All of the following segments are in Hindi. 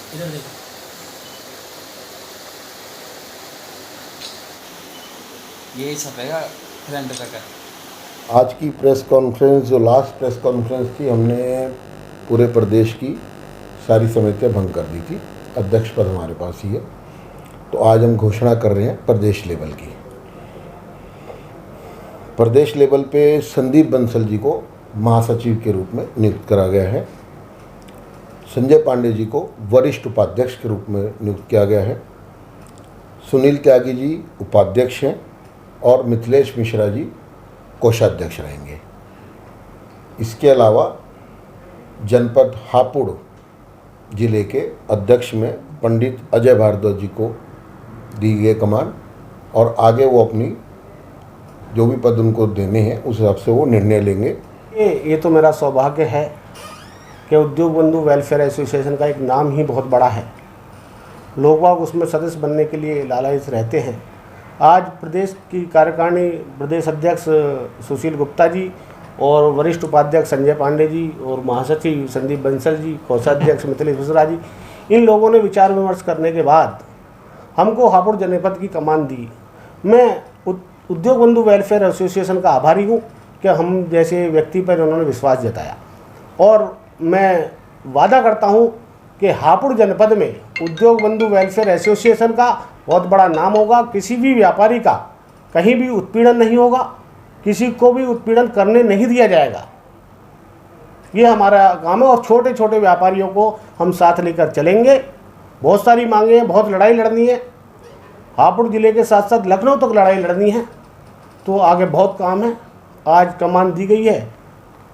इधर देखो। यही छपेगा फ्रंट पे का। आज की प्रेस कॉन्फ्रेंस जो लास्ट प्रेस कॉन्फ्रेंस थी, हमने पूरे प्रदेश की सारी समितियां भंग कर दी थी। अध्यक्ष पद हमारे पास ही है, तो आज हम घोषणा कर रहे हैं प्रदेश लेवल की। प्रदेश लेवल पे संदीप बंसल जी को महासचिव के रूप में नियुक्त करा गया है। संजय पांडे जी को वरिष्ठ उपाध्यक्ष के रूप में नियुक्त किया गया है। सुनील त्यागी जी उपाध्यक्ष हैं और मिथिलेश मिश्रा जी कोषाध्यक्ष रहेंगे। इसके अलावा जनपद हापुड़ जिले के अध्यक्ष में पंडित अजय भारद्वाज जी को दी गई कमान, और आगे वो अपनी जो भी पद उनको देने हैं उस हिसाब से वो निर्णय लेंगे। ये तो मेरा सौभाग्य है कि उद्योग बंधु वेलफेयर एसोसिएशन का एक नाम ही बहुत बड़ा है। लोग बाग उसमें सदस्य बनने के लिए लालायित रहते हैं। आज प्रदेश की कार्यकारिणी प्रदेश अध्यक्ष सुशील गुप्ता जी और वरिष्ठ उपाध्यक्ष संजय पांडे जी और महासचिव संदीप बंसल जी, कोषाध्यक्ष मिथिलेश मिश्रा जी, इन लोगों ने विचार विमर्श करने के बाद हमको हापुड़ जनपद की कमान दी। मैं उद्योग बंधु वेलफेयर एसोसिएशन का आभारी हूँ कि हम जैसे व्यक्ति पर उन्होंने विश्वास जताया, और मैं वादा करता हूँ कि हापुड़ जनपद में उद्योग बंधु वेलफेयर एसोसिएशन का बहुत बड़ा नाम होगा। किसी भी व्यापारी का कहीं भी उत्पीड़न नहीं होगा, किसी को भी उत्पीड़न करने नहीं दिया जाएगा। ये हमारा काम है, और छोटे छोटे व्यापारियों को हम साथ लेकर चलेंगे। बहुत सारी मांगे हैं, बहुत लड़ाई लड़नी है। हापुड़ ज़िले के साथ साथ लखनऊ तक लड़ाई लड़नी है, तो आगे बहुत काम है। आज कमान दी गई है,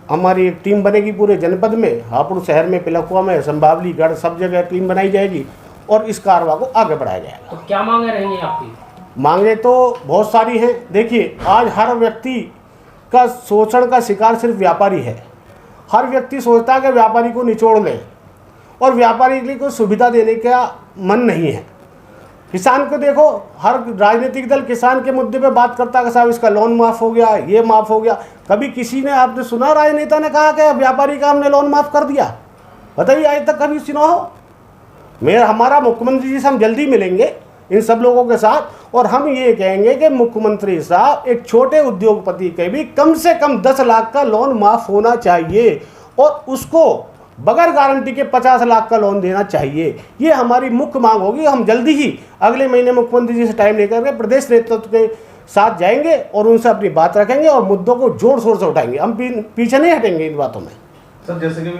हमारी एक टीम बनेगी पूरे जनपद में, हापुड़ शहर में, पिलखुआ में, संभावली, गढ़, सब जगह टीम बनाई जाएगी और इस कारवा को आगे बढ़ाया जाएगा। तो क्या मांगे रहेंगी आपकी? मांगे तो बहुत सारी हैं। देखिए, आज हर व्यक्ति का शोषण का शिकार सिर्फ व्यापारी है। हर व्यक्ति सोचता है कि व्यापारी को निचोड़ लें, और व्यापारी के लिए कोई सुविधा देने का मन नहीं है। किसान को देखो, हर राजनीतिक दल किसान के मुद्दे पे बात करता है कि साहब इसका लोन माफ़ हो गया, ये माफ़ हो गया। कभी किसी ने, आपने सुना राजनेता ने कहा कि व्यापारी का हमने लोन माफ़ कर दिया? बताइए, आज तक कभी सुना हो? हमारा मुख्यमंत्री जी से हम जल्दी मिलेंगे इन सब लोगों के साथ, और हम ये कहेंगे कि मुख्यमंत्री साहब, एक छोटे उद्योगपति के भी कम से कम 10 लाख का लोन माफ़ होना चाहिए, और उसको बगैर गारंटी के 50 लाख का लोन देना चाहिए। ये हमारी मुख्य मांग होगी। हम जल्दी ही अगले महीने मुख्यमंत्री जी से टाइम लेकर के प्रदेश नेतृत्व के साथ जाएंगे और उनसे अपनी बात रखेंगे और मुद्दों को जोर शोर से उठाएंगे। हम पीछे नहीं हटेंगे इन बातों में। सर, जैसे कि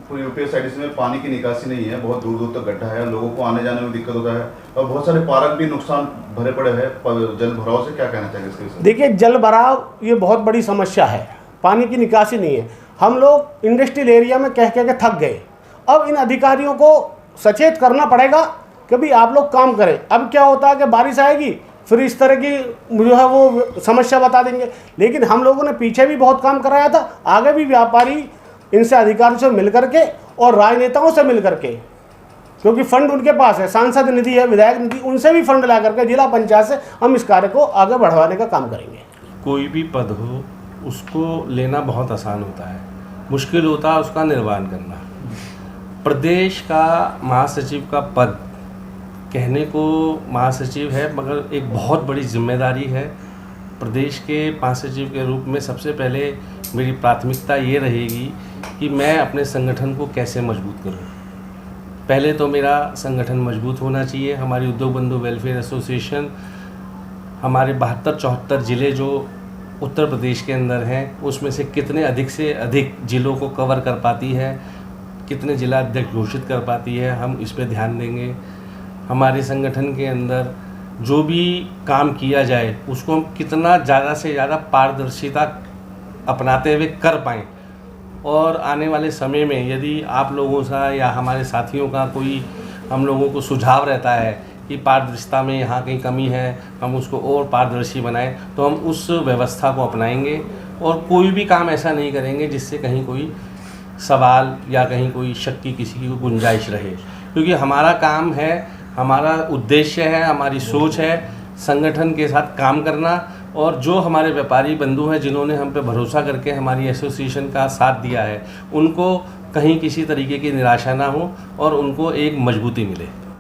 पूरी यूपी साइड में पानी की निकासी नहीं है, बहुत दूर दूर तक गड्ढा है, लोगों को आने जाने में दिक्कत होता है, और बहुत सारे पार्क भी नुकसान भरे पड़े हैं जल भराव से। क्या कहना चाहिए इसके विषय? देखिए, जल भराव ये बहुत बड़ी समस्या है, पानी की निकासी नहीं है। हम लोग इंडस्ट्रियल एरिया में कह के थक गए। अब इन अधिकारियों को सचेत करना पड़ेगा कि भाई आप लोग काम करें। अब क्या होता है कि बारिश आएगी, फिर इस तरह की जो है वो समस्या बता देंगे। लेकिन हम लोगों ने पीछे भी बहुत काम कराया था, आगे भी व्यापारी इनसे अधिकारियों से मिल करके और राजनेताओं से मिल करके, क्योंकि फंड उनके पास है, सांसद निधि है, विधायक निधि, उनसे भी फंड ला करके जिला पंचायत से हम इस कार्य को आगे बढ़वाने का काम करेंगे। कोई भी पद हो, उसको लेना बहुत आसान होता है, मुश्किल होता है उसका निर्वहन करना। प्रदेश का महासचिव का पद कहने को महासचिव है, मगर एक बहुत बड़ी जिम्मेदारी है। प्रदेश के महासचिव के रूप में सबसे पहले मेरी प्राथमिकता ये रहेगी कि मैं अपने संगठन को कैसे मजबूत करूं। पहले तो मेरा संगठन मजबूत होना चाहिए। हमारी उद्योग बंधु वेलफेयर एसोसिएशन हमारे 72-74 ज़िले जो उत्तर प्रदेश के अंदर हैं, उसमें से कितने अधिक से अधिक ज़िलों को कवर कर पाती है, कितने जिला अध्यक्ष घोषित कर पाती है, हम इस पे ध्यान देंगे। हमारे संगठन के अंदर जो भी काम किया जाए उसको हम कितना ज़्यादा से ज़्यादा पारदर्शिता अपनाते हुए कर पाएँ, और आने वाले समय में यदि आप लोगों से या हमारे साथियों का कोई हम लोगों को सुझाव रहता है कि पारदर्शिता में यहाँ कहीं कमी है, हम उसको और पारदर्शी बनाएं, तो हम उस व्यवस्था को अपनाएंगे और कोई भी काम ऐसा नहीं करेंगे जिससे कहीं कोई सवाल या कहीं कोई शक की किसी की गुंजाइश रहे। क्योंकि हमारा काम है, हमारा उद्देश्य है, हमारी सोच है संगठन के साथ काम करना, और जो हमारे व्यापारी बंधु हैं जिन्होंने हम पे भरोसा करके हमारी एसोसिएशन का साथ दिया है, उनको कहीं किसी तरीके की निराशा ना हो और उनको एक मजबूती मिले।